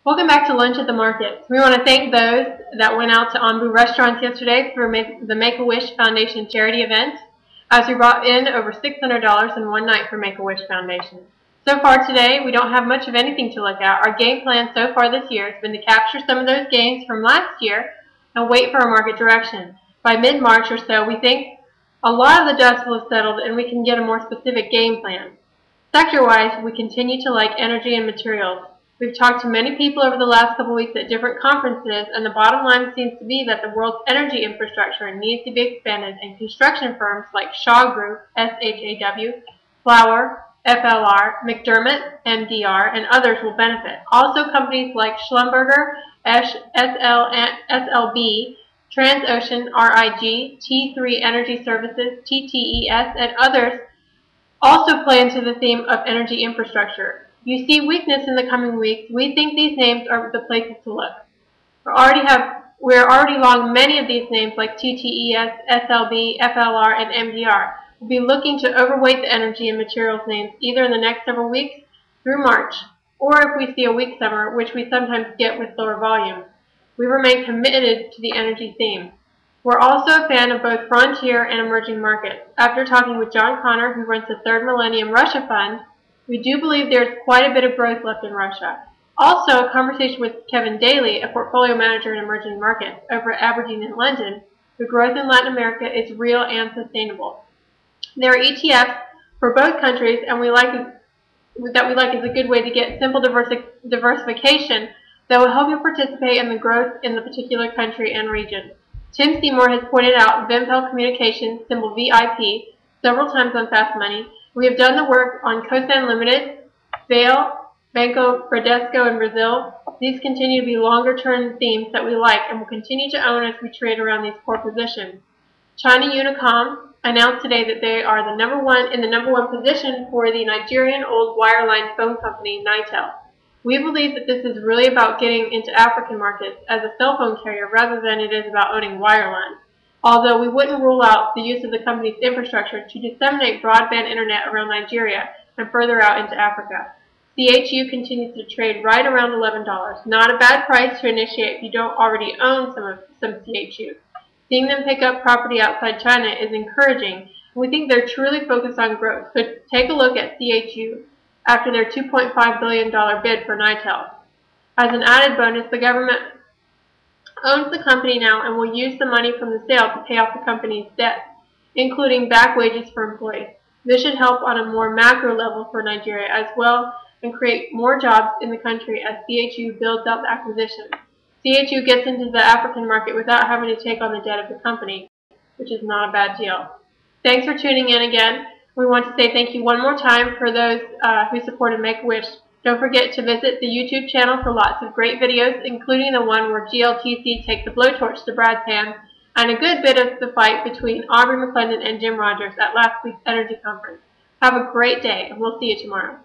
Welcome back to Lunch at the Markets. We want to thank those that went out to Anbu restaurants yesterday for the Make-A-Wish Foundation charity event, as we brought in over $600 in one night for Make-A-Wish Foundation. So far today, we don't have much of anything to look at. Our game plan so far this year has been to capture some of those gains from last year and wait for a market direction. By mid-March or so, we think a lot of the dust will have settled and we can get a more specific game plan. Sector-wise, we continue to like energy and materials. We've talked to many people over the last couple weeks at different conferences, and the bottom line seems to be that the world's energy infrastructure needs to be expanded, and construction firms like Shaw Group, SHAW, Flower, FLR, McDermott, MDR, and others will benefit. Also, companies like Schlumberger, SLB, Transocean, RIG, T3 Energy Services, TTES, and others also play into the theme of energy infrastructure. If you see weakness in the coming weeks, we think these names are the places to look. We're already long many of these names like TTES, SLB, FLR, and MDR. We'll be looking to overweight the energy and materials names either in the next several weeks through March, or if we see a weak summer, which we sometimes get with lower volumes. We remain committed to the energy theme. We're also a fan of both frontier and emerging markets. After talking with John Connor, who runs the Third Millennium Russia Fund, we do believe there's quite a bit of growth left in Russia. Also, a conversation with Kevin Daly, a portfolio manager in emerging markets over at Aberdeen in London. The growth in Latin America is real and sustainable. There are ETFs for both countries, and we like is a good way to get simple diversification that will help you participate in the growth in the particular country and region. Tim Seymour has pointed out Vimpel Communications, symbol VIP, several times on Fast Money. We have done the work on Cosan Limited, Vale, Banco Bradesco in Brazil. These continue to be longer-term themes that we like and will continue to own as we trade around these core positions. China Unicom announced today that they are the number one position for the Nigerian old wireline phone company Nitel. We believe that this is really about getting into African markets as a cell phone carrier rather than it is about owning wireline. Although we wouldn't rule out the use of the company's infrastructure to disseminate broadband internet around Nigeria and further out into Africa. CHU continues to trade right around $11. Not a bad price to initiate if you don't already own some CHU. Seeing them pick up property outside China is encouraging, and we think they're truly focused on growth. So take a look at CHU after their $2.5 billion bid for Nitel. As an added bonus, the government owns the company now and will use the money from the sale to pay off the company's debt, including back wages for employees. This should help on a more macro level for Nigeria as well and create more jobs in the country as CHU builds out the acquisition. CHU gets into the African market without having to take on the debt of the company, which is not a bad deal. Thanks for tuning in again. We want to say thank you one more time for those who supported Make-A-Wish. Don't forget to visit the YouTube channel for lots of great videos, including the one where GLTC takes the blowtorch to Brad's hand, and a good bit of the fight between Aubrey McClendon and Jim Rogers at last week's Energy Conference. Have a great day, and we'll see you tomorrow.